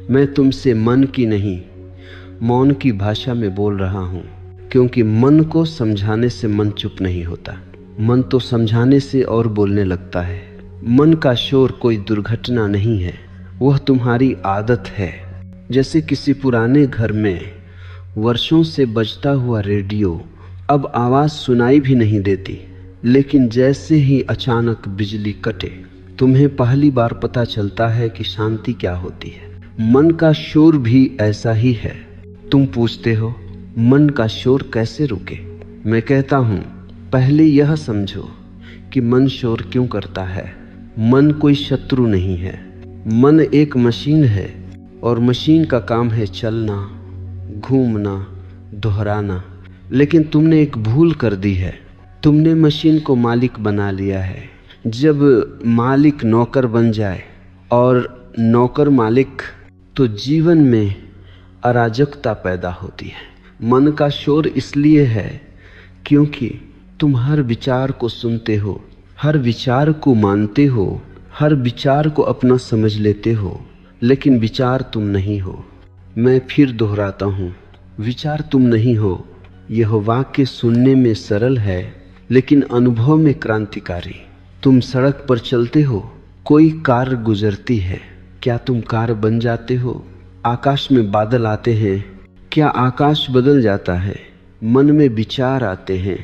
मैं तुमसे मन की नहीं, मौन की भाषा में बोल रहा हूँ, क्योंकि मन को समझाने से मन चुप नहीं होता। मन तो समझाने से और बोलने लगता है। मन का शोर कोई दुर्घटना नहीं है, वह तुम्हारी आदत है। जैसे किसी पुराने घर में वर्षों से बजता हुआ रेडियो अब आवाज़ सुनाई भी नहीं देती, लेकिन जैसे ही अचानक बिजली कटे तुम्हें पहली बार पता चलता है कि शांति क्या होती है। मन का शोर भी ऐसा ही है। तुम पूछते हो मन का शोर कैसे रुके? मैं कहता हूँ पहले यह समझो कि मन शोर क्यों करता है। मन कोई शत्रु नहीं है। मन एक मशीन है और मशीन का काम है चलना, घूमना, दोहराना। लेकिन तुमने एक भूल कर दी है। तुमने मशीन को मालिक बना लिया है। जब मालिक नौकर बन जाए और नौकर मालिक, तो जीवन में अराजकता पैदा होती है। मन का शोर इसलिए है क्योंकि तुम हर विचार को सुनते हो, हर विचार को मानते हो, हर विचार को अपना समझ लेते हो, लेकिन विचार तुम नहीं हो। मैं फिर दोहराता हूँ, विचार तुम नहीं हो। यह वाक्य सुनने में सरल है लेकिन अनुभव में क्रांतिकारी। तुम सड़क पर चलते हो, कोई कार गुजरती है, क्या तुम कार बन जाते हो? आकाश में बादल आते हैं, क्या आकाश बदल जाता है? मन में विचार आते हैं,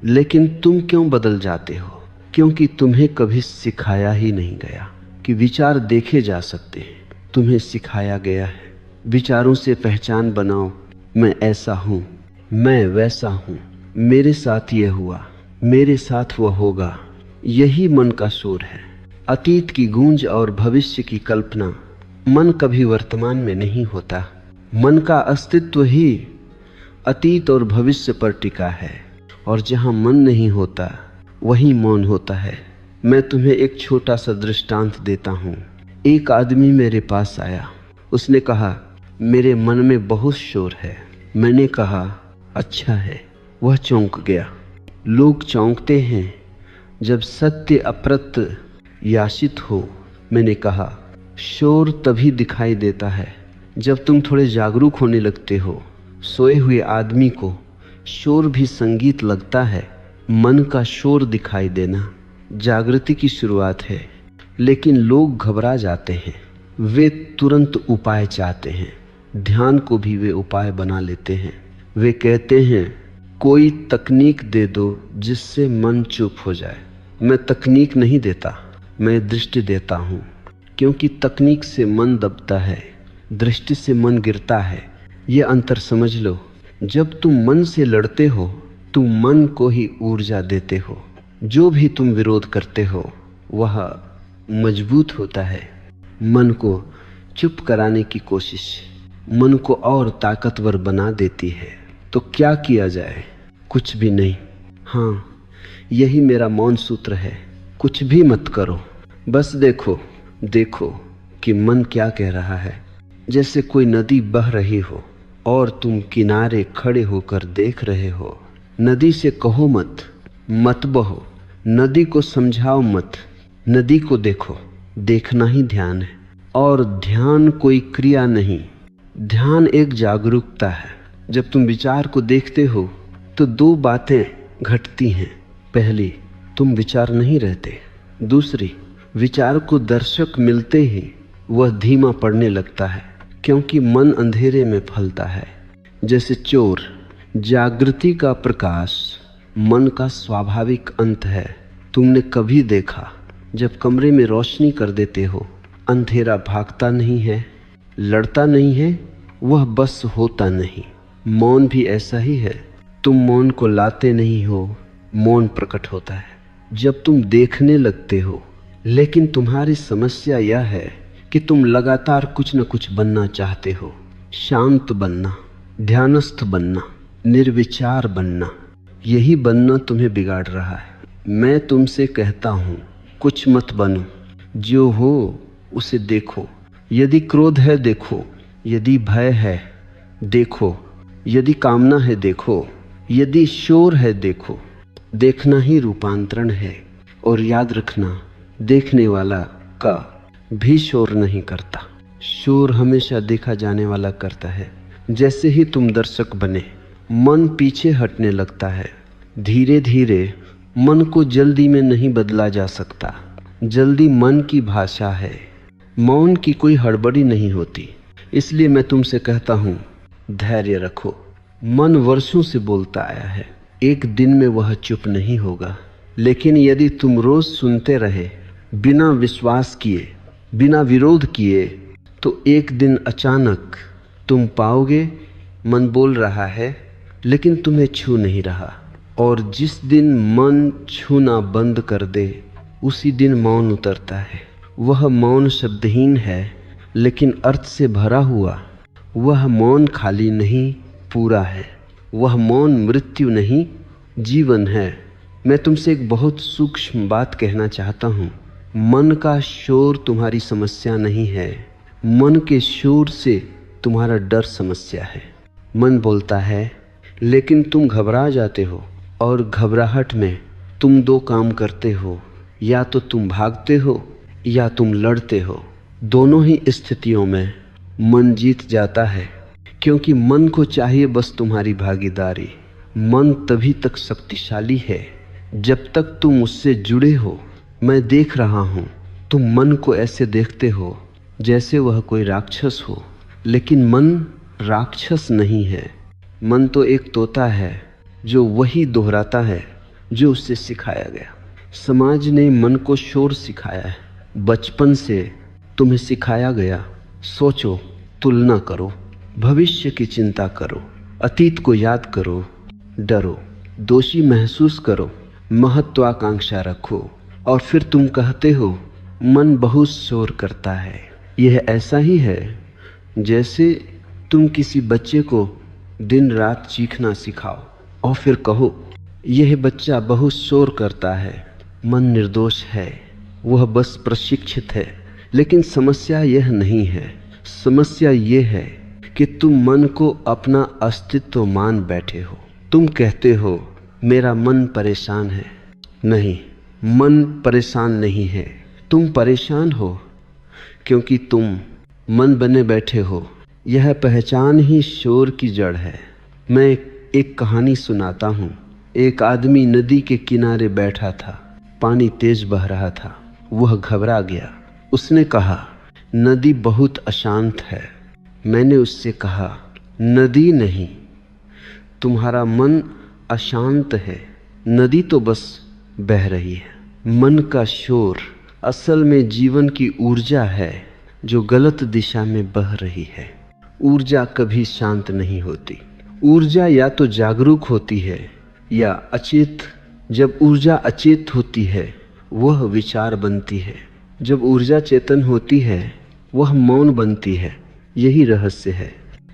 लेकिन तुम क्यों बदल जाते हो? क्योंकि तुम्हें कभी सिखाया ही नहीं गया कि विचार देखे जा सकते हैं। तुम्हें सिखाया गया है विचारों से पहचान बनाओ, मैं ऐसा हूँ, मैं वैसा हूँ, मेरे साथ यह हुआ, मेरे साथ वह होगा। यही मन का शोर है। अतीत की गूंज और भविष्य की कल्पना। मन कभी वर्तमान में नहीं होता। मन का अस्तित्व ही अतीत और भविष्य पर टिका है, और जहाँ मन नहीं होता वहीं मौन होता है। मैं तुम्हें एक छोटा सा दृष्टांत देता हूँ। एक आदमी मेरे पास आया। उसने कहा मेरे मन में बहुत शोर है। मैंने कहा अच्छा है। वह चौंक गया। लोग चौंकते हैं जब सत्य अप्रत्याशित हो। मैंने कहा शोर तभी दिखाई देता है जब तुम थोड़े जागरूक होने लगते हो। सोए हुए आदमी को शोर भी संगीत लगता है। मन का शोर दिखाई देना जागृति की शुरुआत है, लेकिन लोग घबरा जाते हैं। वे तुरंत उपाय चाहते हैं। ध्यान को भी वे उपाय बना लेते हैं। वे कहते हैं कोई तकनीक दे दो जिससे मन चुप हो जाए। मैं तकनीक नहीं देता, मैं दृष्टि देता हूँ, क्योंकि तकनीक से मन दबता है, दृष्टि से मन गिरता है। ये अंतर समझ लो। जब तुम मन से लड़ते हो तुम मन को ही ऊर्जा देते हो। जो भी तुम विरोध करते हो वह मजबूत होता है। मन को चुप कराने की कोशिश मन को और ताकतवर बना देती है। तो क्या किया जाए? कुछ भी नहीं। हाँ, यही मेरा मौन सूत्र है। कुछ भी मत करो, बस देखो कि मन क्या कह रहा है। जैसे कोई नदी बह रही हो और तुम किनारे खड़े होकर देख रहे हो। नदी से कहो मत बहो, नदी को समझाओ मत, नदी को देखो। देखना ही ध्यान है, और ध्यान कोई क्रिया नहीं, ध्यान एक जागरूकता है। जब तुम विचार को देखते हो तो दो बातें घटती हैं। पहली, तुम विचार नहीं रहते। दूसरी, विचार को दर्शक मिलते ही वह धीमा पड़ने लगता है, क्योंकि मन अंधेरे में फलता है जैसे चोर। जागृति का प्रकाश मन का स्वाभाविक अंत है। तुमने कभी देखा जब कमरे में रोशनी कर देते हो, अंधेरा भागता नहीं है, लड़ता नहीं है, वह बस होता नहीं। मौन भी ऐसा ही है। तुम मौन को लाते नहीं हो, मौन प्रकट होता है जब तुम देखने लगते हो। लेकिन तुम्हारी समस्या यह है कि तुम लगातार कुछ न कुछ बनना चाहते हो। शांत बनना, ध्यानस्थ बनना, निर्विचार बनना, यही बनना तुम्हें बिगाड़ रहा है। मैं तुमसे कहता हूँ कुछ मत बनो, जो हो उसे देखो। यदि क्रोध है देखो, यदि भय है देखो, यदि कामना है देखो, यदि शोर है देखो। देखना ही रूपांतरण है। और याद रखना, देखने वाला का भी शोर नहीं करता। शोर हमेशा देखा जाने वाला करता है। जैसे ही तुम दर्शक बने, मन पीछे हटने लगता है। धीरे धीरे मन को जल्दी में नहीं बदला जा सकता। जल्दी मन की भाषा है, मौन की कोई हड़बड़ी नहीं होती। इसलिए मैं तुमसे कहता हूँ, धैर्य रखो। मन वर्षों से बोलता आया है, एक दिन में वह चुप नहीं होगा। लेकिन यदि तुम रोज सुनते रहे, बिना विश्वास किए, बिना विरोध किए, तो एक दिन अचानक तुम पाओगे मन बोल रहा है लेकिन तुम्हें छू नहीं रहा। और जिस दिन मन छूना बंद कर दे, उसी दिन मौन उतरता है। वह मौन शब्दहीन है लेकिन अर्थ से भरा हुआ। वह मौन खाली नहीं, पूरा है। वह मौन मृत्यु नहीं, जीवन है। मैं तुमसे एक बहुत सूक्ष्म बात कहना चाहता हूँ। मन का शोर तुम्हारी समस्या नहीं है, मन के शोर से तुम्हारा डर समस्या है। मन बोलता है लेकिन तुम घबरा जाते हो, और घबराहट में तुम दो काम करते हो, या तो तुम भागते हो या तुम लड़ते हो। दोनों ही स्थितियों में मन जीत जाता है, क्योंकि मन को चाहिए बस तुम्हारी भागीदारी। मन तभी तक शक्तिशाली है जब तक तुम उससे जुड़े हो। मैं देख रहा हूँ, तुम मन को ऐसे देखते हो जैसे वह कोई राक्षस हो, लेकिन मन राक्षस नहीं है। मन तो एक तोता है जो वही दोहराता है जो उससे सिखाया गया। समाज ने मन को शोर सिखाया है। बचपन से तुम्हें सिखाया गया, सोचो, तुलना करो, भविष्य की चिंता करो, अतीत को याद करो, डरो, दोषी महसूस करो, महत्वाकांक्षा रखो, और फिर तुम कहते हो मन बहुत शोर करता है। यह ऐसा ही है जैसे तुम किसी बच्चे को दिन रात चीखना सिखाओ और फिर कहो यह बच्चा बहुत शोर करता है। मन निर्दोष है, वह बस प्रशिक्षित है। लेकिन समस्या यह नहीं है, समस्या यह है कि तुम मन को अपना अस्तित्व मान बैठे हो। तुम कहते हो मेरा मन परेशान है। नहीं, मन परेशान नहीं है, तुम परेशान हो क्योंकि तुम मन बने बैठे हो। यह पहचान ही शोर की जड़ है। मैं एक कहानी सुनाता हूँ। एक आदमी नदी के किनारे बैठा था, पानी तेज बह रहा था। वह घबरा गया। उसने कहा, नदी बहुत अशांत है। मैंने उससे कहा, नदी नहीं, तुम्हारा मन अशांत है। नदी तो बस बह रही है। मन का शोर असल में जीवन की ऊर्जा है जो गलत दिशा में बह रही है। ऊर्जा कभी शांत नहीं होती। ऊर्जा या तो जागरूक होती है या अचेत। जब ऊर्जा अचेत होती है वह विचार बनती है। जब ऊर्जा चेतन होती है वह मौन बनती है। यही रहस्य है।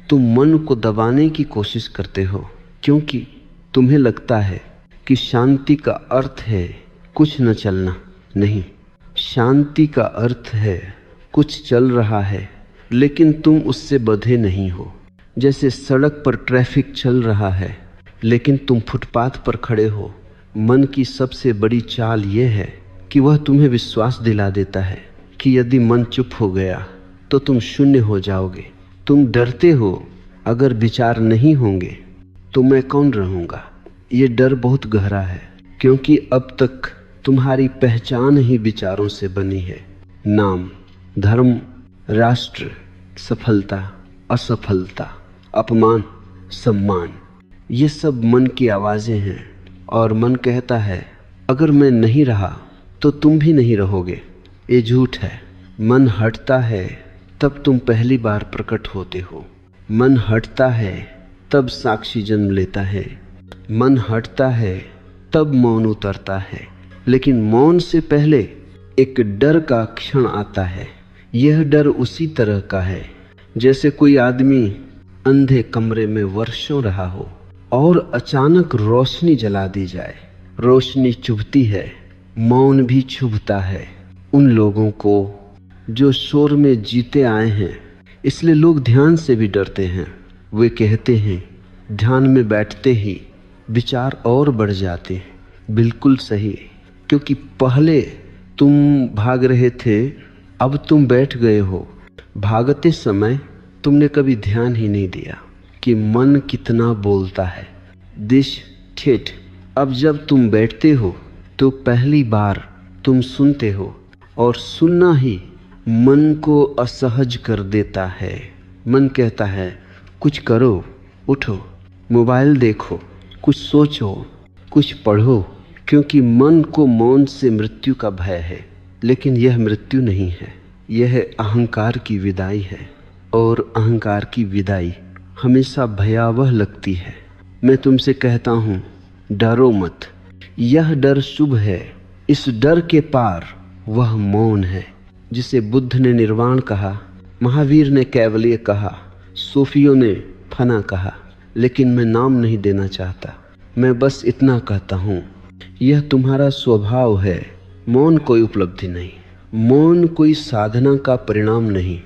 तुम मन को दबाने की कोशिश करते हो क्योंकि तुम्हें लगता है कि शांति का अर्थ है कुछ न चलना। नहीं, शांति का अर्थ है कुछ चल रहा है लेकिन तुम उससे बंधे नहीं हो। जैसे सड़क पर ट्रैफिक चल रहा है लेकिन तुम फुटपाथ पर खड़े हो। मन की सबसे बड़ी चाल यह है कि वह तुम्हें विश्वास दिला देता है कि यदि मन चुप हो गया तो तुम शून्य हो जाओगे। तुम डरते हो अगर विचार नहीं होंगे तो मैं कौन रहूँगा। ये डर बहुत गहरा है क्योंकि अब तक तुम्हारी पहचान ही विचारों से बनी है। नाम, धर्म, राष्ट्र, सफलता, असफलता, अपमान, सम्मान, ये सब मन की आवाज़ें हैं। और मन कहता है अगर मैं नहीं रहा तो तुम भी नहीं रहोगे। ये झूठ है। मन हटता है तब तुम पहली बार प्रकट होते हो। मन हटता है तब साक्षी जन्म लेता है। मन हटता है तब मौन उतरता है। लेकिन मौन से पहले एक डर का क्षण आता है। यह डर उसी तरह का है जैसे कोई आदमी अंधे कमरे में वर्षों रहा हो और अचानक रोशनी जला दी जाए। रोशनी चुभती है, मौन भी चुभता है उन लोगों को जो शोर में जीते आए हैं। इसलिए लोग ध्यान से भी डरते हैं। वे कहते हैं ध्यान में बैठते ही विचार और बढ़ जाते हैं। बिल्कुल सही, क्योंकि पहले तुम भाग रहे थे, अब तुम बैठ गए हो भागते समय तुमने कभी ध्यान ही नहीं दिया कि मन कितना बोलता है। दिस ठेठ। अब जब तुम बैठते हो तो पहली बार तुम सुनते हो और सुनना ही मन को असहज कर देता है। मन कहता है कुछ करो, उठो, मोबाइल देखो, कुछ सोचो, कुछ पढ़ो, क्योंकि मन को मौन से मृत्यु का भय है। लेकिन यह मृत्यु नहीं है, यह अहंकार की विदाई है, और अहंकार की विदाई हमेशा भयावह लगती है। मैं तुमसे कहता हूँ, डरो मत। यह डर शुभ है। इस डर के पार वह मौन है जिसे बुद्ध ने निर्वाण कहा, महावीर ने कैवल्य कहा, सूफियों ने फना कहा। लेकिन मैं नाम नहीं देना चाहता। मैं बस इतना कहता हूँ, यह तुम्हारा स्वभाव है। मौन कोई उपलब्धि नहीं, मौन कोई साधना का परिणाम नहीं।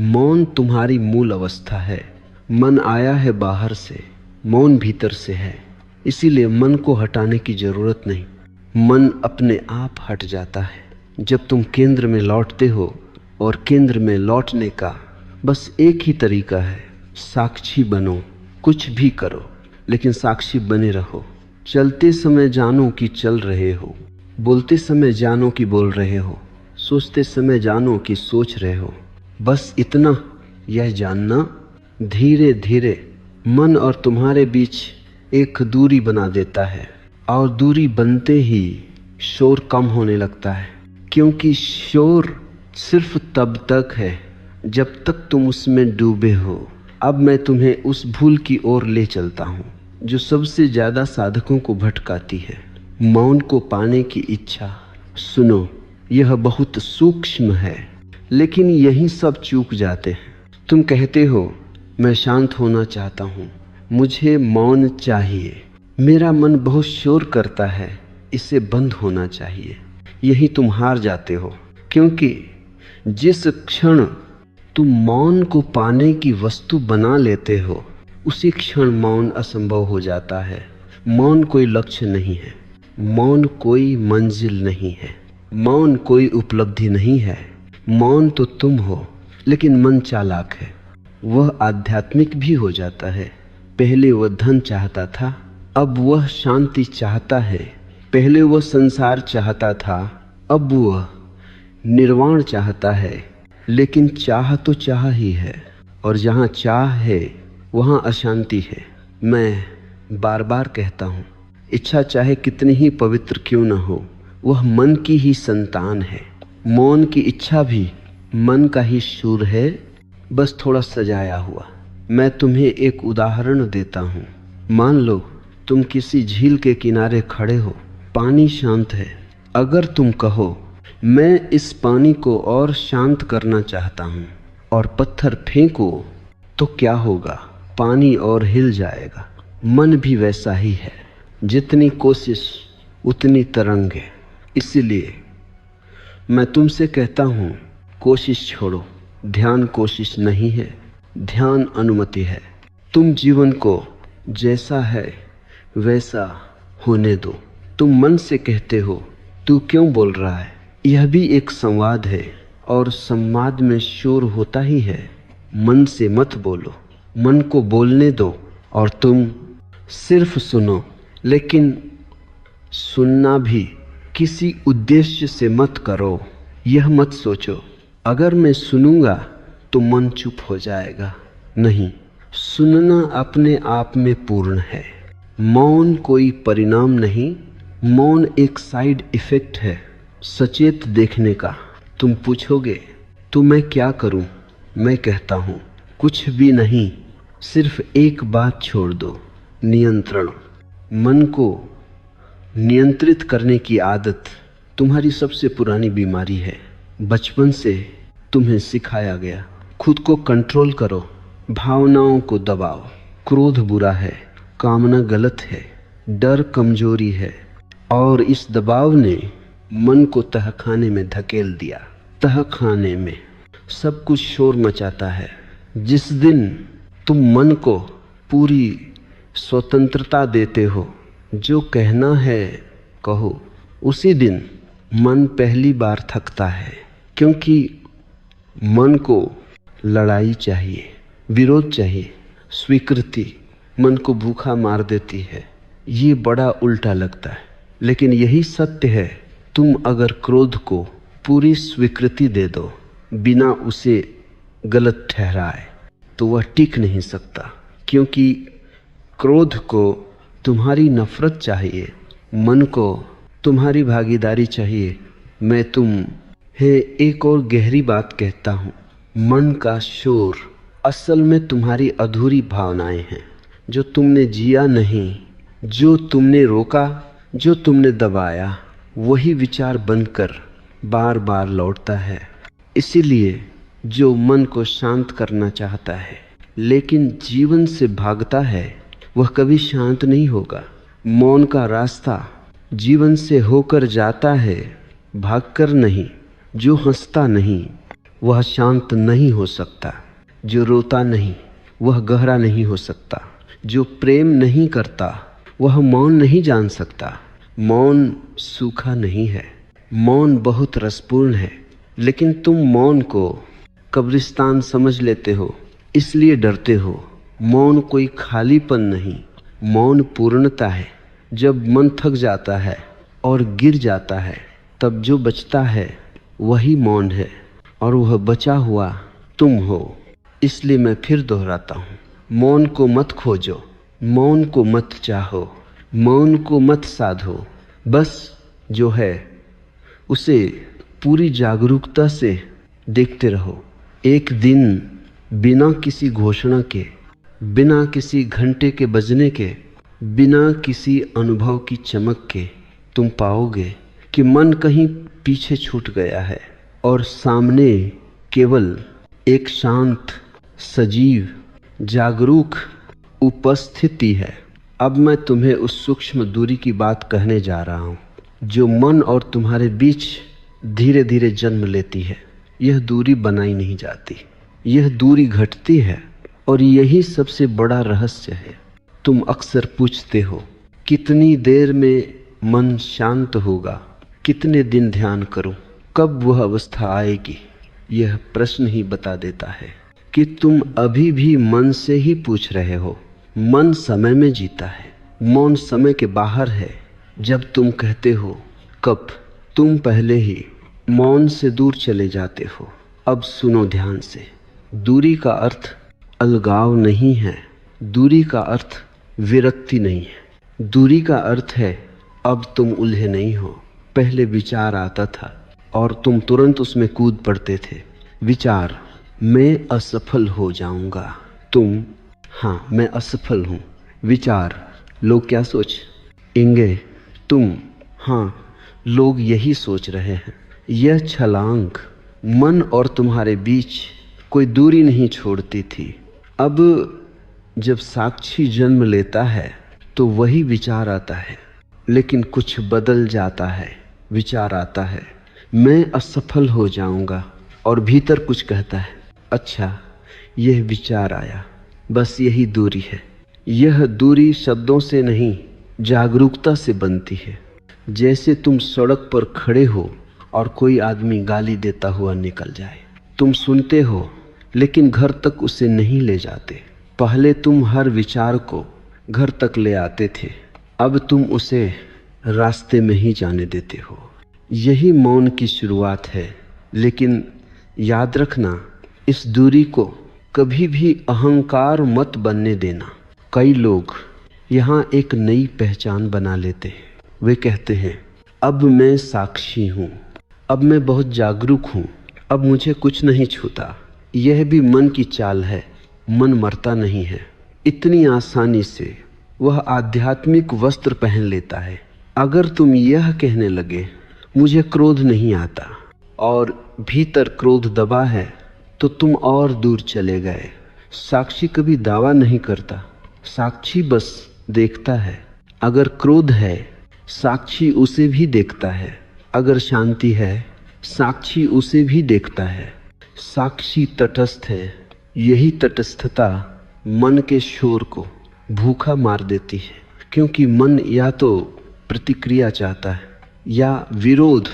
मौन तुम्हारी मूल अवस्था है। मन आया है बाहर से, मौन भीतर से है। इसीलिए मन को हटाने की जरूरत नहीं, मन अपने आप हट जाता है जब तुम केंद्र में लौटते हो। और केंद्र में लौटने का बस एक ही तरीका है, साक्षी बनो। कुछ भी करो लेकिन साक्षी बने रहो। चलते समय जानो कि चल रहे हो, बोलते समय जानो कि बोल रहे हो, सोचते समय जानो कि सोच रहे हो। बस इतना यह जानना धीरे धीरे मन और तुम्हारे बीच एक दूरी बना देता है। और दूरी बनते ही शोर कम होने लगता है, क्योंकि शोर सिर्फ तब तक है जब तक तुम उसमें डूबे हो। अब मैं तुम्हें उस भूल की ओर ले चलता हूँ जो सबसे ज्यादा साधकों को भटकाती है, मौन को पाने की इच्छा। सुनो, यह बहुत सूक्ष्म है, लेकिन यही सब चूक जाते हैं। तुम कहते हो मैं शांत होना चाहता हूँ, मुझे मौन चाहिए, मेरा मन बहुत शोर करता है, इसे बंद होना चाहिए। यही तुम हार जाते हो, क्योंकि जिस क्षण तुम मौन को पाने की वस्तु बना लेते हो, उसी क्षण मौन असंभव हो जाता है। मौन कोई लक्ष्य नहीं है, मौन कोई मंजिल नहीं है, मौन कोई उपलब्धि नहीं है। मौन तो तुम हो, लेकिन मन चालाक है, वह आध्यात्मिक भी हो जाता है। पहले वह धन चाहता था, अब वह शांति चाहता है। पहले वह संसार चाहता था, अब वह निर्वाण चाहता है। लेकिन चाह तो चाह ही है, और जहाँ चाह है वहाँ अशांति है। मैं बार बार कहता हूँ, इच्छा चाहे कितनी ही पवित्र क्यों न हो, वह मन की ही संतान है। मौन की इच्छा भी मन का ही शूर है, बस थोड़ा सजाया हुआ। मैं तुम्हें एक उदाहरण देता हूँ। मान लो तुम किसी झील के किनारे खड़े हो, पानी शांत है। अगर तुम कहो मैं इस पानी को और शांत करना चाहता हूँ और पत्थर फेंको, तो क्या होगा? पानी और हिल जाएगा। मन भी वैसा ही है, जितनी कोशिश उतनी तरंग है। इसलिए मैं तुमसे कहता हूँ, कोशिश छोड़ो। ध्यान कोशिश नहीं है, ध्यान अनुमति है। तुम जीवन को जैसा है वैसा होने दो। तुम मन से कहते हो तू क्यों बोल रहा है, यह भी एक संवाद है, और संवाद में शोर होता ही है। मन से मत बोलो, मन को बोलने दो, और तुम सिर्फ सुनो। लेकिन सुनना भी किसी उद्देश्य से मत करो। यह मत सोचो अगर मैं सुनूंगा तो मन चुप हो जाएगा। नहीं, सुनना अपने आप में पूर्ण है। मौन कोई परिणाम नहीं, मौन एक साइड इफेक्ट है सचेत देखने का। तुम पूछोगे तो मैं क्या करूं? मैं कहता हूं कुछ भी नहीं, सिर्फ एक बात छोड़ दो, नियंत्रण। मन को नियंत्रित करने की आदत तुम्हारी सबसे पुरानी बीमारी है। बचपन से तुम्हें सिखाया गया, खुद को कंट्रोल करो, भावनाओं को दबाओ। क्रोध बुरा है, कामना गलत है, डर कमजोरी है, और इस दबाव ने मन को तहखाने में धकेल दिया। तहखाने में सब कुछ शोर मचाता है। जिस दिन तुम मन को पूरी स्वतंत्रता देते हो, जो कहना है कहो, उसी दिन मन पहली बार थकता है। क्योंकि मन को लड़ाई चाहिए, विरोध चाहिए, स्वीकृति मन को भूखा मार देती है। ये बड़ा उल्टा लगता है, लेकिन यही सत्य है। तुम अगर क्रोध को पूरी स्वीकृति दे दो बिना उसे गलत ठहराए तो वह टिक नहीं सकता, क्योंकि क्रोध को तुम्हारी नफरत चाहिए, मन को तुम्हारी भागीदारी चाहिए। मैं तुम्हें एक और गहरी बात कहता हूँ, मन का शोर असल में तुम्हारी अधूरी भावनाएं हैं, जो तुमने जिया नहीं, जो तुमने रोका, जो तुमने दबाया, वही विचार बनकर बार बार लौटता है। इसीलिए जो मन को शांत करना चाहता है लेकिन जीवन से भागता है, वह कभी शांत नहीं होगा। मौन का रास्ता जीवन से होकर जाता है, भागकर नहीं। जो हंसता नहीं वह शांत नहीं हो सकता, जो रोता नहीं वह गहरा नहीं हो सकता, जो प्रेम नहीं करता वह मौन नहीं जान सकता। मौन सूखा नहीं है, मौन बहुत रसपूर्ण है, लेकिन तुम मौन को कब्रिस्तान समझ लेते हो, इसलिए डरते हो। मौन कोई खालीपन नहीं, मौन पूर्णता है। जब मन थक जाता है और गिर जाता है, तब जो बचता है वही मौन है, और वह बचा हुआ तुम हो। इसलिए मैं फिर दोहराता हूँ, मौन को मत खोजो, मौन को मत चाहो, मौन को मत साधो। बस जो है उसे पूरी जागरूकता से देखते रहो। एक दिन बिना किसी घोषणा के, बिना किसी घंटे के बजने के, बिना किसी अनुभव की चमक के तुम पाओगे कि मन कहीं पीछे छूट गया है और सामने केवल एक शांत, सजीव, जागरूक उपस्थिति है। अब मैं तुम्हें उस सूक्ष्म दूरी की बात कहने जा रहा हूँ जो मन और तुम्हारे बीच धीरे धीरे जन्म लेती है। यह दूरी बनाई नहीं जाती, यह दूरी घटती है, और यही सबसे बड़ा रहस्य है। तुम अक्सर पूछते हो, कितनी देर में मन शांत होगा, कितने दिन ध्यान करूं, कब वह अवस्था आएगी? यह प्रश्न ही बता देता है कि तुम अभी भी मन से ही पूछ रहे हो। मन समय में जीता है, मौन समय के बाहर है। जब तुम कहते हो कब, तुम पहले ही मौन से दूर चले जाते हो। अब सुनो ध्यान से, दूरी का अर्थ अलगाव नहीं है, दूरी का अर्थ विरक्ति नहीं है। दूरी का अर्थ है अब तुम उलझे नहीं हो। पहले विचार आता था और तुम तुरंत उसमें कूद पड़ते थे। विचार, मैं असफल हो जाऊंगा। तुम, हाँ मैं असफल हूँ। विचार, लोग क्या सोचेंगे? तुम, हाँ लोग यही सोच रहे हैं। यह छलांग मन और तुम्हारे बीच कोई दूरी नहीं छोड़ती थी। अब जब साक्षी जन्म लेता है तो वही विचार आता है, लेकिन कुछ बदल जाता है। विचार आता है, मैं असफल हो जाऊंगा, और भीतर कुछ कहता है, अच्छा यह विचार आया, बस यही दूरी है। यह दूरी शब्दों से नहीं, जागरूकता से बनती है। जैसे तुम सड़क पर खड़े हो और कोई आदमी गाली देता हुआ निकल जाए, तुम सुनते हो लेकिन घर तक उसे नहीं ले जाते। पहले तुम हर विचार को घर तक ले आते थे, अब तुम उसे रास्ते में ही जाने देते हो। यही मौन की शुरुआत है। लेकिन याद रखना, इस दूरी को कभी भी अहंकार मत बनने देना। कई लोग यहाँ एक नई पहचान बना लेते हैं। वे कहते हैं, अब मैं साक्षी हूँ, अब मैं बहुत जागरूक हूँ, अब मुझे कुछ नहीं छूता। यह भी मन की चाल है। मन मरता नहीं है। इतनी आसानी से वह आध्यात्मिक वस्त्र पहन लेता है। अगर तुम यह कहने लगे मुझे क्रोध नहीं आता और भीतर क्रोध दबा है, तो तुम और दूर चले गए। साक्षी कभी दावा नहीं करता, साक्षी बस देखता है। अगर क्रोध है, साक्षी उसे भी देखता है। अगर शांति है, साक्षी उसे भी देखता है। साक्षी तटस्थ है। यही तटस्थता मन के शोर को भूखा मार देती है, क्योंकि मन या तो प्रतिक्रिया चाहता है या विरोध।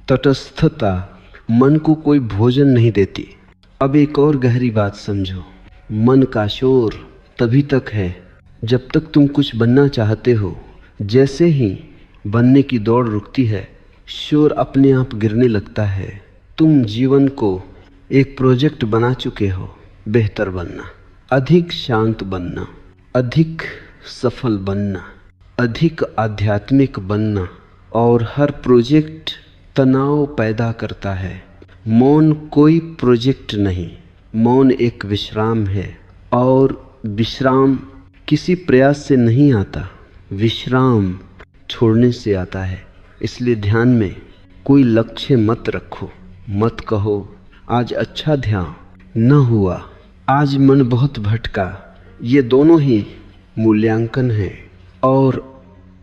तटस्थता मन को कोई भोजन नहीं देती। अब एक और गहरी बात समझो, मन का शोर तभी तक है जब तक तुम कुछ बनना चाहते हो। जैसे ही बनने की दौड़ रुकती है, शोर अपने आप गिरने लगता है। तुम जीवन को एक प्रोजेक्ट बना चुके हो, बेहतर बनना, अधिक शांत बनना, अधिक सफल बनना, अधिक आध्यात्मिक बनना। और हर प्रोजेक्ट तनाव पैदा करता है। मौन कोई प्रोजेक्ट नहीं, मौन एक विश्राम है। और विश्राम किसी प्रयास से नहीं आता, विश्राम छोड़ने से आता है। इसलिए ध्यान में कोई लक्ष्य मत रखो, मत कहो आज अच्छा ध्यान न हुआ, आज मन बहुत भटका। ये दोनों ही मूल्यांकन है, और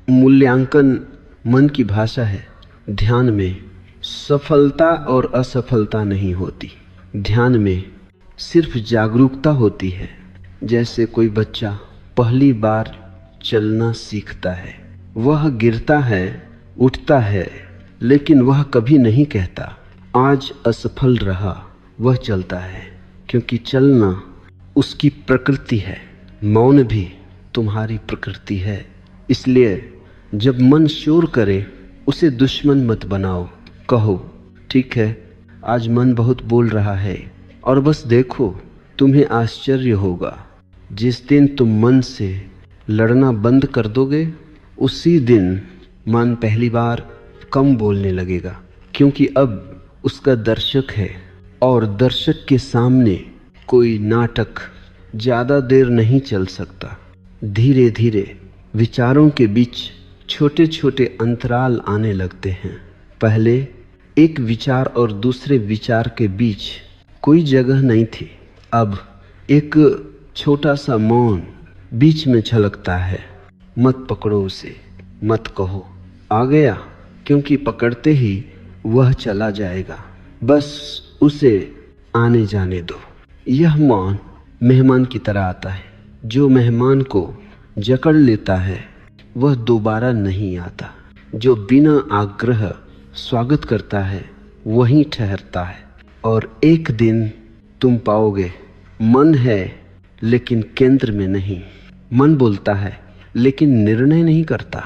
मूल्यांकन मन की भाषा है। ध्यान में सफलता और असफलता नहीं होती, ध्यान में सिर्फ जागरूकता होती है। जैसे कोई बच्चा पहली बार चलना सीखता है, वह गिरता है, उठता है, लेकिन वह कभी नहीं कहता आज असफल रहा। वह चलता है, क्योंकि चलना उसकी प्रकृति है। मौन भी तुम्हारी प्रकृति है। इसलिए जब मन शोर करे, उसे दुश्मन मत बनाओ। कहो ठीक है, आज मन बहुत बोल रहा है, और बस देखो, तुम्हें आश्चर्य होगा। जिस दिन तुम मन से लड़ना बंद कर दोगे, उसी दिन मन पहली बार कम बोलने लगेगा, क्योंकि अब उसका दर्शक है। और दर्शक के सामने कोई नाटक ज़्यादा देर नहीं चल सकता। धीरे धीरे विचारों के बीच छोटे छोटे अंतराल आने लगते हैं। पहले एक विचार और दूसरे विचार के बीच कोई जगह नहीं थी, अब एक छोटा सा मौन बीच में छलकता है। मत पकड़ो उसे, मत कहो आ गया, क्योंकि पकड़ते ही वह चला जाएगा। बस उसे आने जाने दो। यह मौन मेहमान की तरह आता है। जो मेहमान को जकड़ लेता है, वह दोबारा नहीं आता। जो बिना आग्रह स्वागत करता है, वहीं ठहरता है। और एक दिन तुम पाओगे, मन है लेकिन केंद्र में नहीं। मन बोलता है लेकिन निर्णय नहीं करता।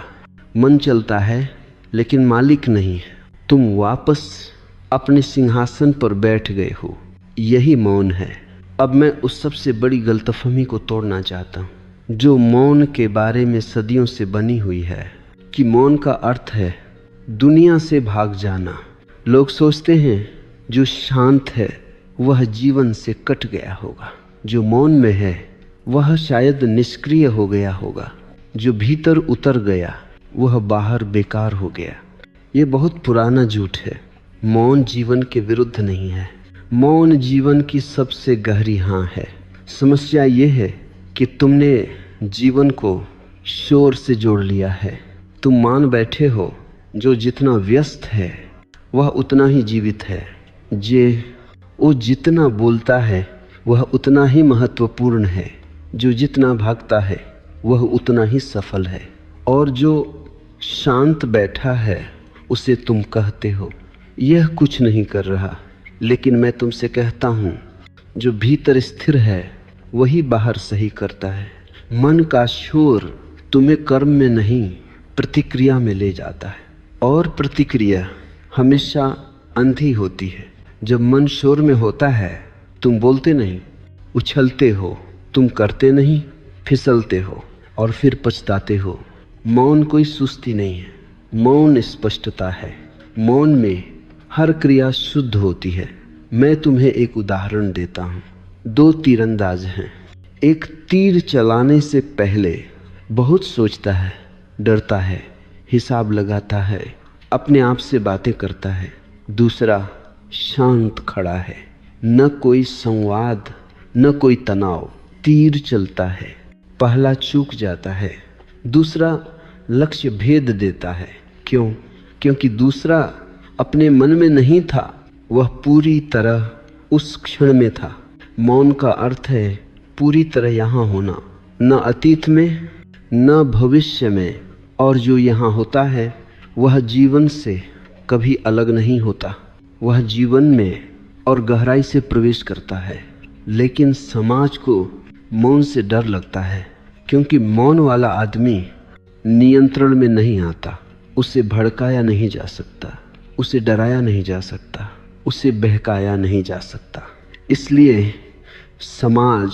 मन चलता है लेकिन मालिक नहीं है। तुम वापस अपने सिंहासन पर बैठ गए हो। यही मौन है। अब मैं उस सबसे बड़ी गलतफहमी को तोड़ना चाहता हूँ, जो मौन के बारे में सदियों से बनी हुई है, कि मौन का अर्थ है दुनिया से भाग जाना। लोग सोचते हैं जो शांत है वह जीवन से कट गया होगा, जो मौन में है वह शायद निष्क्रिय हो गया होगा, जो भीतर उतर गया वह बाहर बेकार हो गया। ये बहुत पुराना झूठ है। मौन जीवन के विरुद्ध नहीं है, मौन जीवन की सबसे गहरी हाँ है। समस्या ये है कि तुमने जीवन को शोर से जोड़ लिया है। तुम मान बैठे हो जो जितना व्यस्त है वह उतना ही जीवित है, वो जितना बोलता है वह उतना ही महत्वपूर्ण है, जो जितना भागता है वह उतना ही सफल है। और जो शांत बैठा है उसे तुम कहते हो यह कुछ नहीं कर रहा। लेकिन मैं तुमसे कहता हूँ, जो भीतर स्थिर है वही बाहर सही करता है। मन का शोर तुम्हें कर्म में नहीं, प्रतिक्रिया में ले जाता है, और प्रतिक्रिया हमेशा अंधी होती है। जब मन शोर में होता है, तुम बोलते नहीं, उछलते हो, तुम करते नहीं, फिसलते हो और फिर पछताते हो। मौन कोई सुस्ती नहीं है, मौन स्पष्टता है। मौन में हर क्रिया शुद्ध होती है। मैं तुम्हें एक उदाहरण देता हूँ। दो तीरंदाज हैं। एक तीर चलाने से पहले बहुत सोचता है, डरता है, हिसाब लगाता है, अपने आप से बातें करता है। दूसरा शांत खड़ा है, न कोई संवाद, न कोई तनाव। तीर चलता है, पहला चूक जाता है, दूसरा लक्ष्य भेद देता है। क्यों? क्योंकि दूसरा अपने मन में नहीं था, वह पूरी तरह उस क्षण में था। मौन का अर्थ है पूरी तरह यहाँ होना, न अतीत में न भविष्य में। और जो यहाँ होता है वह जीवन से कभी अलग नहीं होता। वह जीवन में और गहराई से प्रवेश करता है। लेकिन समाज को मौन से डर लगता है, क्योंकि मौन वाला आदमी नियंत्रण में नहीं आता। उसे भड़काया नहीं जा सकता, उसे डराया नहीं जा सकता, उसे बहकाया नहीं जा सकता। इसलिए समाज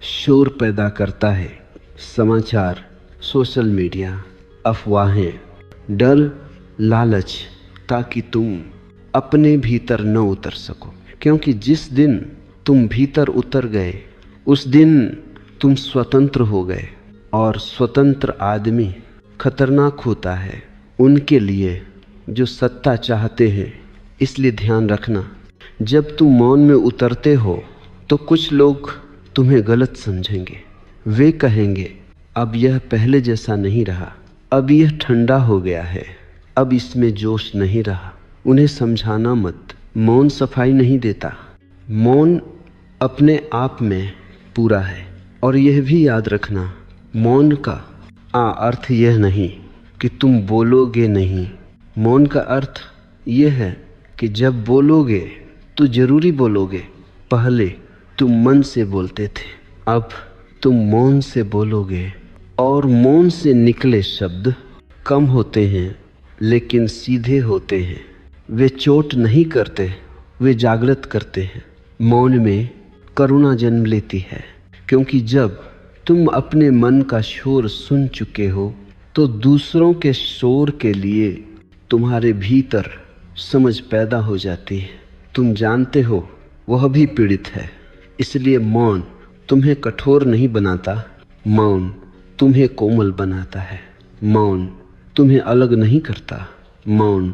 शोर पैदा करता है। समाचार, सोशल मीडिया, अफवाहें, डर, लालच, ताकि तुम अपने भीतर न उतर सको। क्योंकि जिस दिन तुम भीतर उतर गए उस दिन तुम स्वतंत्र हो गए। और स्वतंत्र आदमी खतरनाक होता है उनके लिए जो सत्ता चाहते हैं। इसलिए ध्यान रखना, जब तुम मौन में उतरते हो तो कुछ लोग तुम्हें गलत समझेंगे। वे कहेंगे अब यह पहले जैसा नहीं रहा, अब यह ठंडा हो गया है, अब इसमें जोश नहीं रहा। उन्हें समझाना मत, मौन सफाई नहीं देता। मौन अपने आप में पूरा है। और यह भी याद रखना, मौन का अर्थ यह नहीं कि तुम बोलोगे नहीं। मौन का अर्थ यह है कि जब बोलोगे तो जरूरी बोलोगे। पहले तुम मन से बोलते थे, अब तुम मौन से बोलोगे। और मौन से निकले शब्द कम होते हैं लेकिन सीधे होते हैं। वे चोट नहीं करते, वे जागृत करते हैं। मौन में करुणा जन्म लेती है, क्योंकि जब तुम अपने मन का शोर सुन चुके हो तो दूसरों के शोर के लिए तुम्हारे भीतर समझ पैदा हो जाती है। तुम जानते हो वह भी पीड़ित है। इसलिए मौन तुम्हें कठोर नहीं बनाता, मौन तुम्हें कोमल बनाता है। मौन तुम्हें अलग नहीं करता, मौन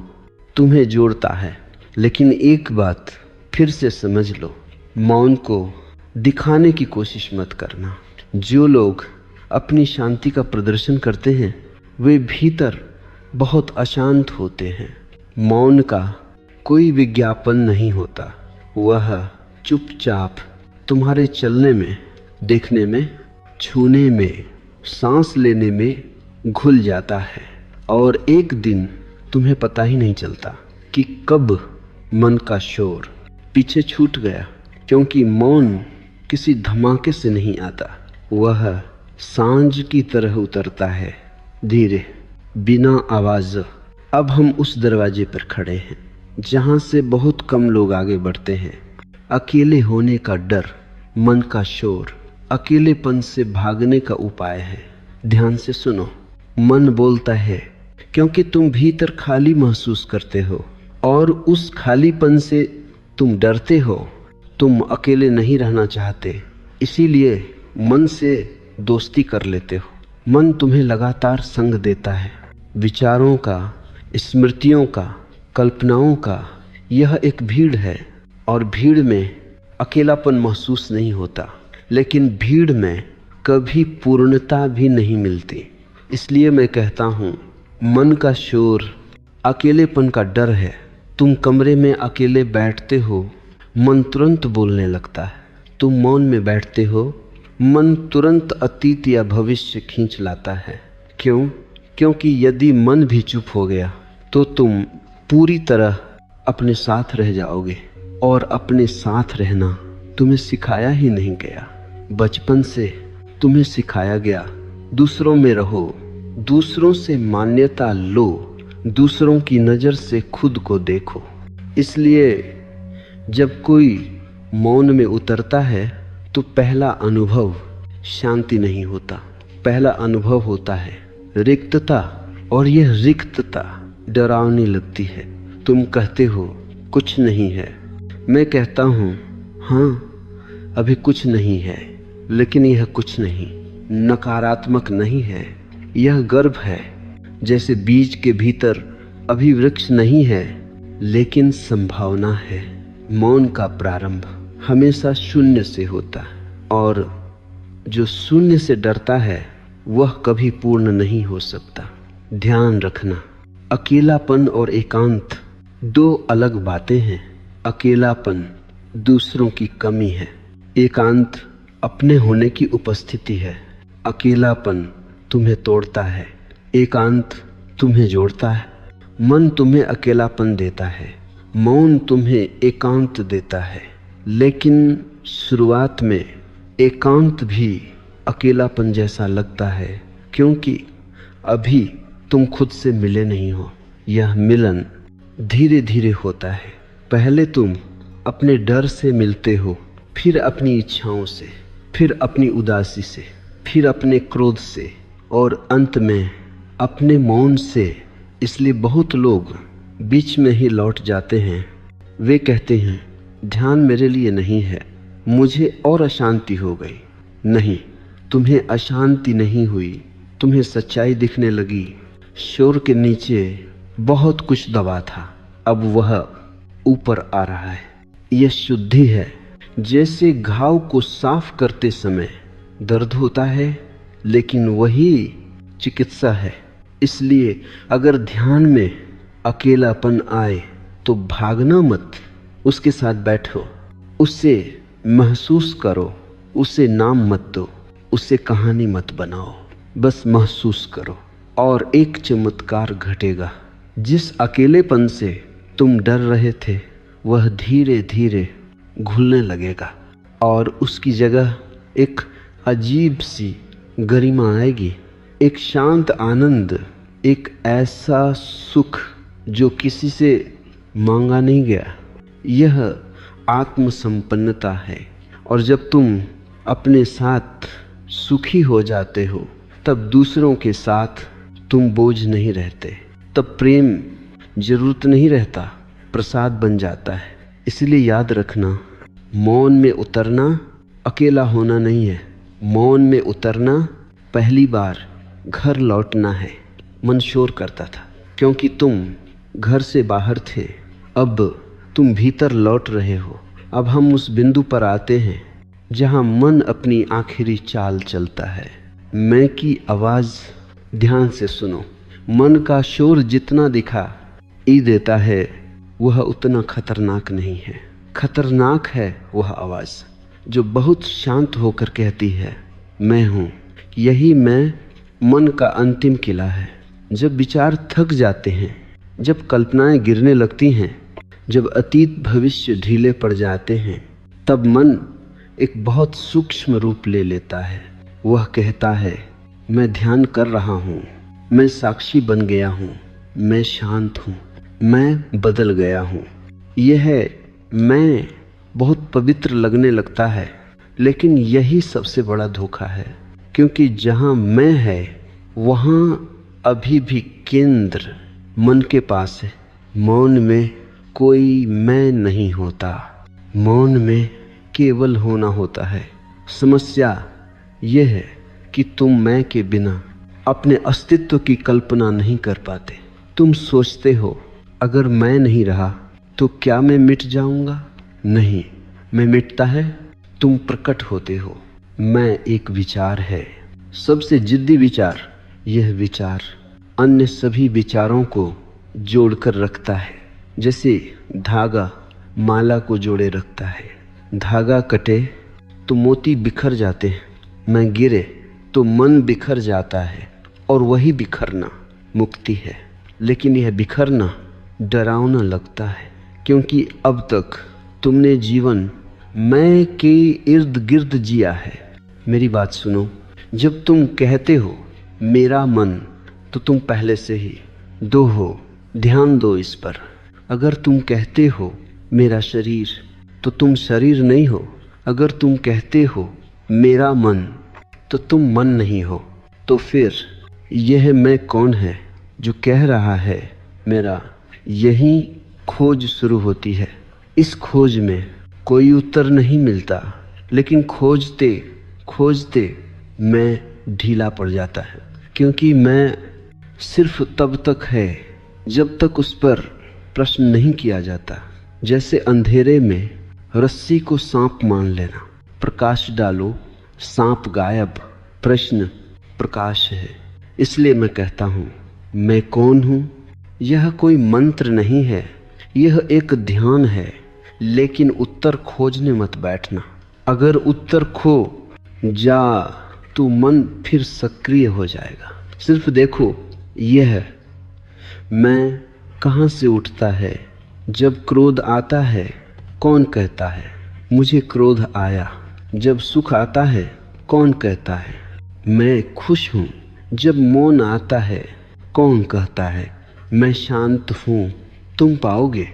तुम्हें जोड़ता है। लेकिन एक बात फिर से समझ लो, मौन को दिखाने की कोशिश मत करना। जो लोग अपनी शांति का प्रदर्शन करते हैं वे भीतर बहुत अशांत होते हैं। मौन का कोई विज्ञापन नहीं होता, वह चुपचाप तुम्हारे चलने में, देखने में, छूने में, सांस लेने में घुल जाता है। और एक दिन तुम्हें पता ही नहीं चलता कि कब मन का शोर पीछे छूट गया। क्योंकि मौन किसी धमाके से नहीं आता, वह सांझ की तरह उतरता है, धीरे, बिना आवाज़। अब हम उस दरवाजे पर खड़े हैं जहाँ से बहुत कम लोग आगे बढ़ते हैं। अकेले होने का डर, मन का शोर, अकेलेपन से भागने का उपाय है। ध्यान से सुनो, मन बोलता है क्योंकि तुम भीतर खाली महसूस करते हो और उस खालीपन से तुम डरते हो। तुम अकेले नहीं रहना चाहते, इसीलिए मन से दोस्ती कर लेते हो। मन तुम्हें लगातार संग देता है, विचारों का, स्मृतियों का, कल्पनाओं का। यह एक भीड़ है और भीड़ में अकेलापन महसूस नहीं होता, लेकिन भीड़ में कभी पूर्णता भी नहीं मिलती। इसलिए मैं कहता हूँ, मन का शोर अकेलेपन का डर है। तुम कमरे में अकेले बैठते हो, मन तुरंत बोलने लगता है। तुम मौन में बैठते हो, मन तुरंत अतीत या भविष्य खींच लाता है। क्यों? क्योंकि यदि मन भी चुप हो गया तो तुम पूरी तरह अपने साथ रह जाओगे। और अपने साथ रहना तुम्हें सिखाया ही नहीं गया। बचपन से तुम्हें सिखाया गया दूसरों में रहो, दूसरों से मान्यता लो, दूसरों की नज़र से खुद को देखो। इसलिए जब कोई मौन में उतरता है तो पहला अनुभव शांति नहीं होता, पहला अनुभव होता है रिक्तता। और यह रिक्तता डरावनी लगती है। तुम कहते हो कुछ नहीं है, मैं कहता हूँ हाँ अभी कुछ नहीं है, लेकिन यह कुछ नहीं नकारात्मक नहीं है, यह गर्भ है। जैसे बीज के भीतर अभी वृक्ष नहीं है लेकिन संभावना है। मौन का प्रारंभ हमेशा शून्य से होता है और जो शून्य से डरता है वह कभी पूर्ण नहीं हो सकता। ध्यान रखना, अकेलापन और एकांत दो अलग बातें हैं। अकेलापन दूसरों की कमी है, एकांत अपने होने की उपस्थिति है। अकेलापन तुम्हें तोड़ता है, एकांत तुम्हें जोड़ता है। मन तुम्हें अकेलापन देता है, मौन तुम्हें एकांत देता है, लेकिन शुरुआत में एकांत भी अकेलापन जैसा लगता है, क्योंकि अभी तुम खुद से मिले नहीं हो। यह मिलन धीरे धीरे होता है। पहले तुम अपने डर से मिलते हो, फिर अपनी इच्छाओं से, फिर अपनी उदासी से, फिर अपने क्रोध से, और अंत में अपने मौन से। इसलिए बहुत लोग बीच में ही लौट जाते हैं। वे कहते हैं ध्यान मेरे लिए नहीं है, मुझे और अशांति हो गई। नहीं, तुम्हें अशांति नहीं हुई, तुम्हें सच्चाई दिखने लगी। शोर के नीचे बहुत कुछ दबा था, अब वह ऊपर आ रहा है। यह शुद्धि है। जैसे घाव को साफ करते समय दर्द होता है, लेकिन वही चिकित्सा है। इसलिए अगर ध्यान में अकेलापन आए तो भागना मत, उसके साथ बैठो, उससे महसूस करो, उसे नाम मत दो, उसे कहानी मत बनाओ, बस महसूस करो और एक चमत्कार घटेगा। जिस अकेलेपन से तुम डर रहे थे वह धीरे धीरे घुलने लगेगा और उसकी जगह एक अजीब सी गरिमा आएगी, एक शांत आनंद, एक ऐसा सुख जो किसी से मांगा नहीं गया। यह आत्मसंपन्नता है। और जब तुम अपने साथ सुखी हो जाते हो तब दूसरों के साथ तुम बोझ नहीं रहते, तब प्रेम जरूरत नहीं रहता, प्रसाद बन जाता है। इसलिए याद रखना, मौन में उतरना अकेला होना नहीं है। मौन में उतरना पहली बार घर लौटना है। मन शोर करता था क्योंकि तुम घर से बाहर थे, अब तुम भीतर लौट रहे हो। अब हम उस बिंदु पर आते हैं जहां मन अपनी आखिरी चाल चलता है। मैं की आवाज़ ध्यान से सुनो। मन का शोर जितना दिखाई देता है वह उतना खतरनाक नहीं है। खतरनाक है वह आवाज़ जो बहुत शांत होकर कहती है मैं हूँ। यही मैं मन का अंतिम किला है। जब विचार थक जाते हैं, जब कल्पनाएं गिरने लगती हैं, जब अतीत भविष्य ढीले पड़ जाते हैं, तब मन एक बहुत सूक्ष्म रूप ले लेता है। वह कहता है मैं ध्यान कर रहा हूँ, मैं साक्षी बन गया हूँ, मैं शांत हूँ, मैं बदल गया हूँ। यह मैं बहुत पवित्र लगने लगता है, लेकिन यही सबसे बड़ा धोखा है, क्योंकि जहाँ मैं है वहाँ अभी भी केंद्र मन के पास है। मौन में कोई मैं नहीं होता, मौन में केवल होना होता है। समस्या यह है कि तुम मैं के बिना अपने अस्तित्व की कल्पना नहीं कर पाते। तुम सोचते हो अगर मैं नहीं रहा तो क्या मैं मिट जाऊंगा? नहीं, मैं मिटता है, तुम प्रकट होते हो। मैं एक विचार है, सबसे जिद्दी विचार। यह विचार अन्य सभी विचारों को जोड़कर रखता है, जैसे धागा माला को जोड़े रखता है। धागा कटे तो मोती बिखर जाते हैं, मैं गिरे तो मन बिखर जाता है, और वही बिखरना मुक्ति है। लेकिन यह बिखरना डरावना लगता है, क्योंकि अब तक तुमने जीवन मैं के इर्द गिर्द जिया है। मेरी बात सुनो, जब तुम कहते हो मेरा मन, तो तुम पहले से ही दो हो। ध्यान दो इस पर। अगर तुम कहते हो मेरा शरीर, तो तुम शरीर नहीं हो। अगर तुम कहते हो मेरा मन, तो तुम मन नहीं हो। तो फिर यह मैं कौन है जो कह रहा है मेरा? यही खोज शुरू होती है। इस खोज में कोई उत्तर नहीं मिलता, लेकिन खोजते खोजते मैं ढीला पड़ जाता है, क्योंकि मैं सिर्फ तब तक है जब तक उस पर प्रश्न नहीं किया जाता। जैसे अंधेरे में रस्सी को सांप मान लेना, प्रकाश डालो सांप गायब, प्रश्न प्रकाश है। इसलिए मैं कहता हूँ मैं कौन हूँ? यह कोई मंत्र नहीं है, यह एक ध्यान है। लेकिन उत्तर खोजने मत बैठना। अगर उत्तर खो जा तो मन फिर सक्रिय हो जाएगा। सिर्फ देखो यह मैं कहाँ से उठता है, जब क्रोध आता है कौन कहता है मुझे क्रोध आया? जब सुख आता है कौन कहता है मैं खुश हूँ? जब मौन आता है कौन कहता है मैं शांत हूँ? तुम पाओगे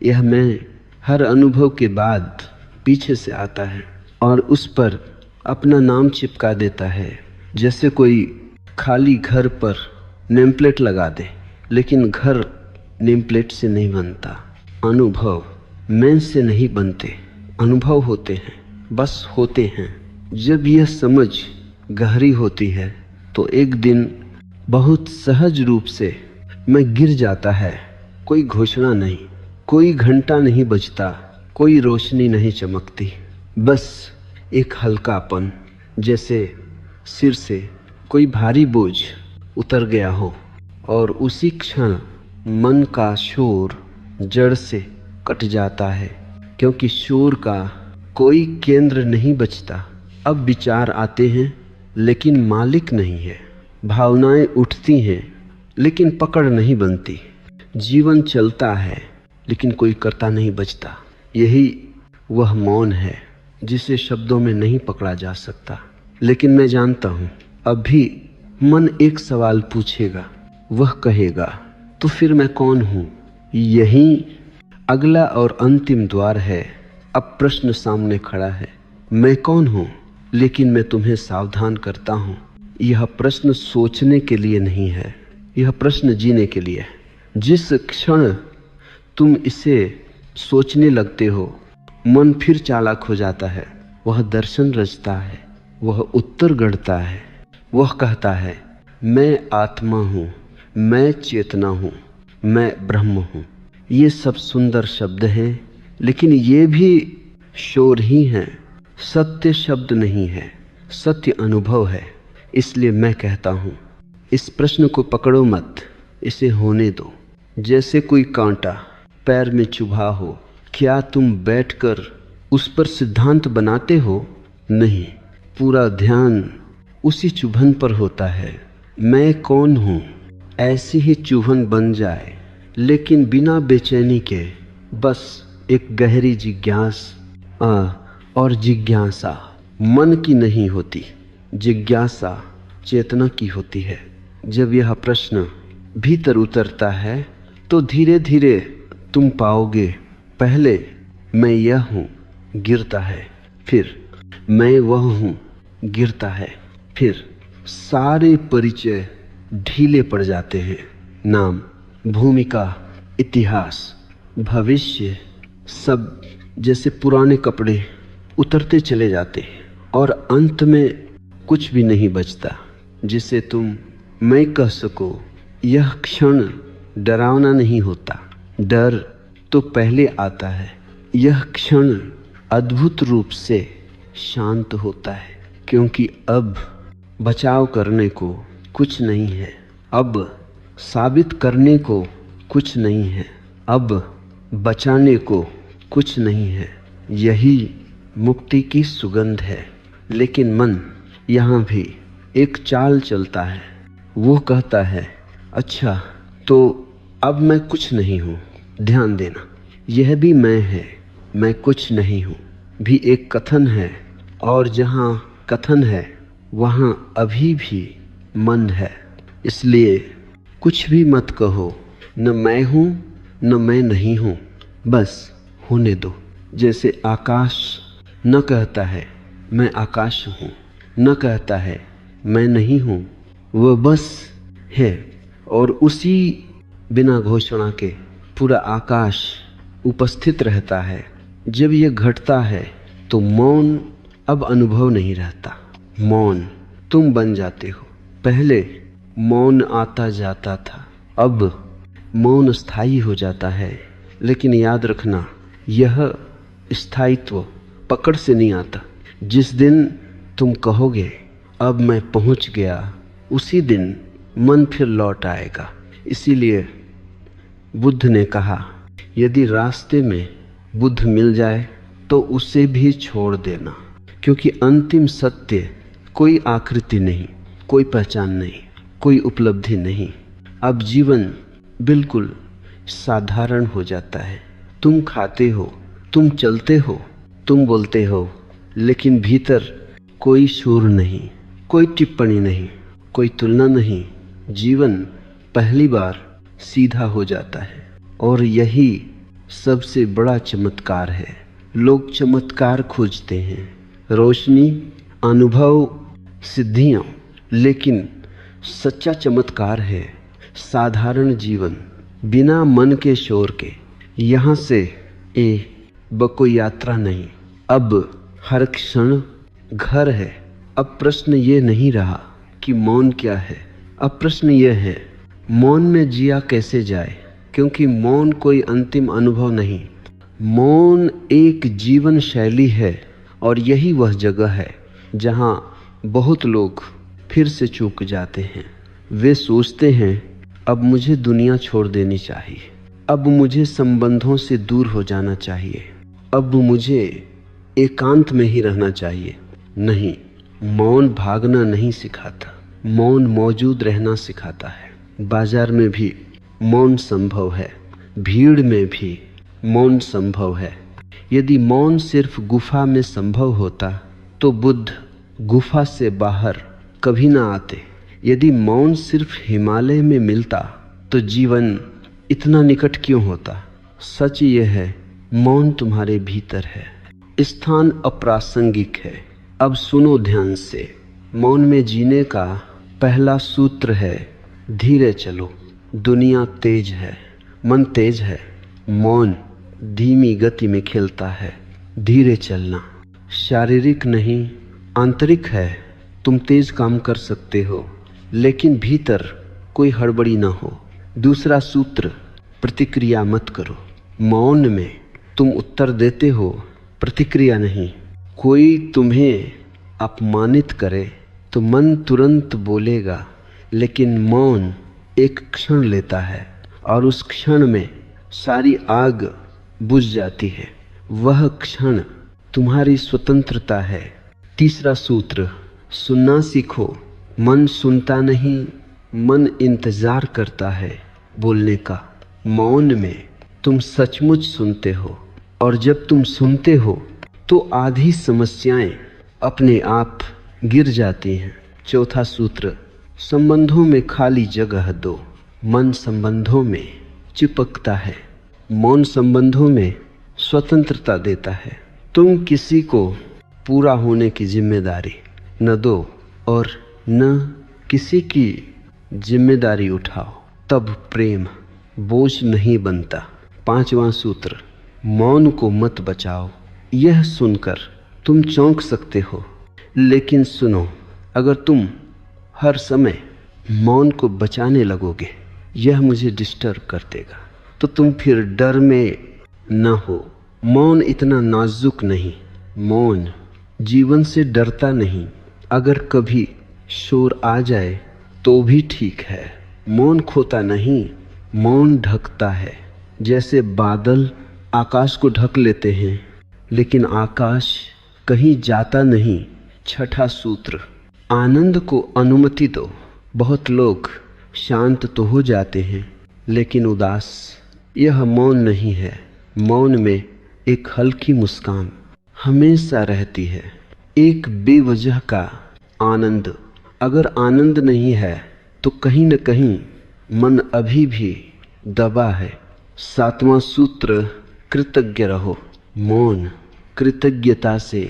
यह मैं हर अनुभव के बाद पीछे से आता है और उस पर अपना नाम चिपका देता है। जैसे कोई खाली घर पर नेम प्लेट लगा दे, लेकिन घर नेम प्लेट से नहीं बनता। अनुभव मैं से नहीं बनते, अनुभव होते हैं, बस होते हैं। जब यह समझ गहरी होती है तो एक दिन बहुत सहज रूप से मैं गिर जाता है। कोई घोषणा नहीं, कोई घंटा नहीं बजता, कोई रोशनी नहीं चमकती, बस एक हल्कापन, जैसे सिर से कोई भारी बोझ उतर गया हो। और उसी क्षण मन का शोर जड़ से कट जाता है, क्योंकि शोर का कोई केंद्र नहीं बचता। अब विचार आते हैं लेकिन मालिक नहीं है, भावनाएं उठती हैं लेकिन पकड़ नहीं बनती, जीवन चलता है लेकिन कोई कर्ता नहीं बचता। यही वह मौन है जिसे शब्दों में नहीं पकड़ा जा सकता। लेकिन मैं जानता हूँ अभी मन एक सवाल पूछेगा, वह कहेगा तो फिर मैं कौन हूँ? यही अगला और अंतिम द्वार है। अब प्रश्न सामने खड़ा है, मैं कौन हूँ? लेकिन मैं तुम्हें सावधान करता हूँ, यह प्रश्न सोचने के लिए नहीं है, यह प्रश्न जीने के लिए है। जिस क्षण तुम इसे सोचने लगते हो मन फिर चालाक हो जाता है, वह दर्शन रचता है, वह उत्तर गढ़ता है, वह कहता है मैं आत्मा हूँ, मैं चेतना हूँ, मैं ब्रह्म हूँ। ये सब सुंदर शब्द हैं, लेकिन ये भी शोर ही हैं, सत्य शब्द नहीं है, सत्य अनुभव है। इसलिए मैं कहता हूँ इस प्रश्न को पकड़ो मत, इसे होने दो। जैसे कोई कांटा पैर में चुभा हो, क्या तुम बैठकर उस पर सिद्धांत बनाते हो? नहीं, पूरा ध्यान उसी चुभन पर होता है। मैं कौन हूँ? ऐसी ही चुभन बन जाए, लेकिन बिना बेचैनी के, बस एक गहरी और जिज्ञासा मन की नहीं होती, जिज्ञासा चेतना की होती है। जब यह प्रश्न भीतर उतरता है तो धीरे धीरे तुम पाओगे पहले मैं यह हूँ, गिरता है, फिर मैं वह हूँ, गिरता है, फिर सारे परिचय ढीले पड़ जाते हैं। नाम, भूमिका, इतिहास, भविष्य सब जैसे पुराने कपड़े उतरते चले जाते हैं और अंत में कुछ भी नहीं बचता जिसे तुम मैं कह सको। यह क्षण डरावना नहीं होता, डर तो पहले आता है। यह क्षण अद्भुत रूप से शांत होता है, क्योंकि अब बचाव करने को कुछ नहीं है, अब साबित करने को कुछ नहीं है, अब बचाने को कुछ नहीं है। यही मुक्ति की सुगंध है। लेकिन मन यहाँ भी एक चाल चलता है। वो कहता है अच्छा तो अब मैं कुछ नहीं हूँ। ध्यान देना, यह भी मैं है, मैं कुछ नहीं हूँ भी एक कथन है, और जहाँ कथन है वहाँ अभी भी मन है। इसलिए कुछ भी मत कहो, न मैं हूँ न मैं नहीं हूँ, बस होने दो। जैसे आकाश न कहता है मैं आकाश हूँ, न कहता है मैं नहीं हूँ, वह बस है। और उसी बिना घोषणा के पूरा आकाश उपस्थित रहता है। जब यह घटता है तो मौन अब अनुभव नहीं रहता, मौन तुम बन जाते हो। पहले मौन आता जाता था, अब मौन स्थायी हो जाता है। लेकिन याद रखना, यह स्थायित्व पकड़ से नहीं आता। जिस दिन तुम कहोगे अब मैं पहुंच गया, उसी दिन मन फिर लौट आएगा। इसीलिए बुद्ध ने कहा यदि रास्ते में बुद्ध मिल जाए तो उसे भी छोड़ देना, क्योंकि अंतिम सत्य कोई आकृति नहीं, कोई पहचान नहीं, कोई उपलब्धि नहीं। अब जीवन बिल्कुल साधारण हो जाता है, तुम खाते हो, तुम चलते हो, तुम बोलते हो, लेकिन भीतर कोई शोर नहीं, कोई टिप्पणी नहीं, कोई तुलना नहीं। जीवन पहली बार सीधा हो जाता है और यही सबसे बड़ा चमत्कार है। लोग चमत्कार खोजते हैं, रोशनी, अनुभव, सिद्धियां, लेकिन सच्चा चमत्कार है साधारण जीवन, बिना मन के शोर के। यहाँ से कोई यात्रा नहीं। अब हर क्षण घर है। अब प्रश्न ये नहीं रहा कि मौन क्या है, अब प्रश्न यह है मौन में जिया कैसे जाए, क्योंकि मौन कोई अंतिम अनुभव नहीं। मौन एक जीवन शैली है और यही वह जगह है जहाँ बहुत लोग फिर से चूक जाते हैं। वे सोचते हैं अब मुझे दुनिया छोड़ देनी चाहिए, अब मुझे संबंधों से दूर हो जाना चाहिए, अब मुझे एकांत में ही रहना चाहिए। नहीं, मौन भागना नहीं सिखाता, मौन मौजूद रहना सिखाता है। बाजार में भी मौन संभव है, भीड़ में भी मौन संभव है। यदि मौन सिर्फ गुफा में संभव होता तो बुद्ध गुफा से बाहर कभी ना आते। यदि मौन सिर्फ हिमालय में मिलता तो जीवन इतना निकट क्यों होता। सच ये है, मौन तुम्हारे भीतर है, स्थान अप्रासंगिक है। अब सुनो ध्यान से। मौन में जीने का पहला सूत्र है धीरे चलो। दुनिया तेज है, मन तेज है, मौन धीमी गति में खेलता है। धीरे चलना शारीरिक नहीं आंतरिक है। तुम तेज काम कर सकते हो, लेकिन भीतर कोई हड़बड़ी ना हो। दूसरा सूत्र, प्रतिक्रिया मत करो। मौन में तुम उत्तर देते हो, प्रतिक्रिया नहीं। कोई तुम्हें अपमानित करे तो मन तुरंत बोलेगा, लेकिन मौन एक क्षण लेता है और उस क्षण में सारी आग बुझ जाती है। वह क्षण तुम्हारी स्वतंत्रता है। तीसरा सूत्र, सुनना सीखो। मन सुनता नहीं, मन इंतजार करता है बोलने का। मौन में तुम सचमुच सुनते हो, और जब तुम सुनते हो तो आधी समस्याएं अपने आप गिर जाती हैं। चौथा सूत्र, संबंधों में खाली जगह दो। मन संबंधों में चिपकता है, मौन संबंधों में स्वतंत्रता देता है। तुम किसी को पूरा होने की जिम्मेदारी न दो और न किसी की जिम्मेदारी उठाओ, तब प्रेम बोझ नहीं बनता। पांचवा सूत्र, मौन को मत बचाओ। यह सुनकर तुम चौंक सकते हो, लेकिन सुनो, अगर तुम हर समय मौन को बचाने लगोगे, यह मुझे डिस्टर्ब कर देगा, तो तुम फिर डर में न हो। मौन इतना नाजुक नहीं, मौन जीवन से डरता नहीं। अगर कभी शोर आ जाए तो भी ठीक है। मौन खोता नहीं, मौन ढकता है। जैसे बादल आकाश को ढक लेते हैं, लेकिन आकाश कहीं जाता नहीं। छठा सूत्र, आनंद को अनुमति दो। बहुत लोग शांत तो हो जाते हैं, लेकिन उदास। यह मौन नहीं है। मौन में एक हल्की मुस्कान हमेशा रहती है, एक बेवजह का आनंद। अगर आनंद नहीं है तो कहीं न कहीं मन अभी भी दबा है। सातवां सूत्र, कृतज्ञ रहो। मौन कृतज्ञता से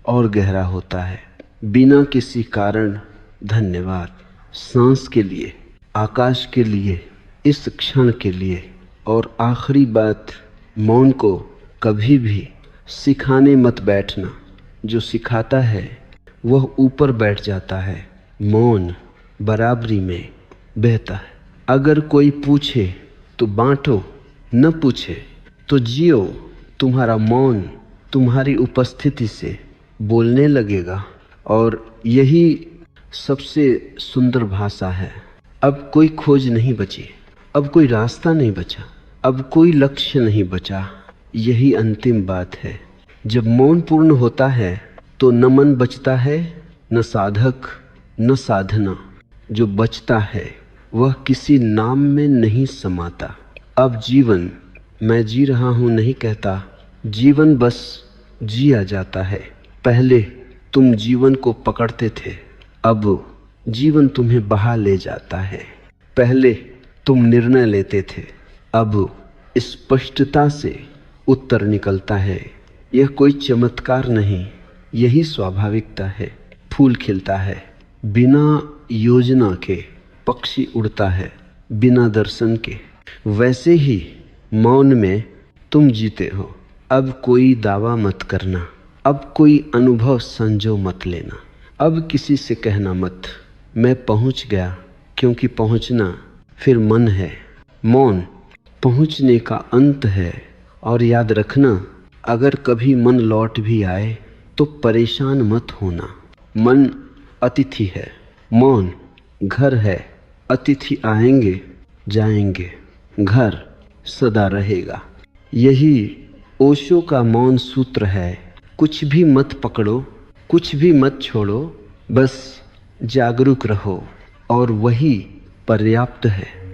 और गहरा होता है। बिना किसी कारण धन्यवाद, सांस के लिए, आकाश के लिए, इस क्षण के लिए। और आखिरी बात, मौन को कभी भी सिखाने मत बैठना। जो सिखाता है वह ऊपर बैठ जाता है। मौन बराबरी में बहता है। अगर कोई पूछे तो बांटो, न पूछे तो जियो। तुम्हारा मौन तुम्हारी उपस्थिति से बोलने लगेगा, और यही सबसे सुंदर भाषा है। अब कोई खोज नहीं बची, अब कोई रास्ता नहीं बचा, अब कोई लक्ष्य नहीं बचा। यही अंतिम बात है। जब मौन पूर्ण होता है तो न मन बचता है, न साधक, न साधना। जो बचता है वह किसी नाम में नहीं समाता। अब जीवन मैं जी रहा हूं नहीं कहता, जीवन बस जिया जाता है। पहले तुम जीवन को पकड़ते थे, अब जीवन तुम्हें बहा ले जाता है। पहले तुम निर्णय लेते थे, अब स्पष्टता से उत्तर निकलता है। यह कोई चमत्कार नहीं, यही स्वाभाविकता है। फूल खिलता है बिना योजना के, पक्षी उड़ता है बिना दर्शन के। वैसे ही मौन में तुम जीते हो। अब कोई दावा मत करना, अब कोई अनुभव संजो मत लेना, अब किसी से कहना मत मैं पहुंच गया, क्योंकि पहुंचना फिर मन है। मौन पहुंचने का अंत है। और याद रखना, अगर कभी मन लौट भी आए तो परेशान मत होना। मन अतिथि है, मौन घर है। अतिथि आएंगे जाएंगे, घर सदा रहेगा। यही ओशो का मौन सूत्र है। कुछ भी मत पकड़ो, कुछ भी मत छोड़ो, बस जागरूक रहो और वही पर्याप्त है।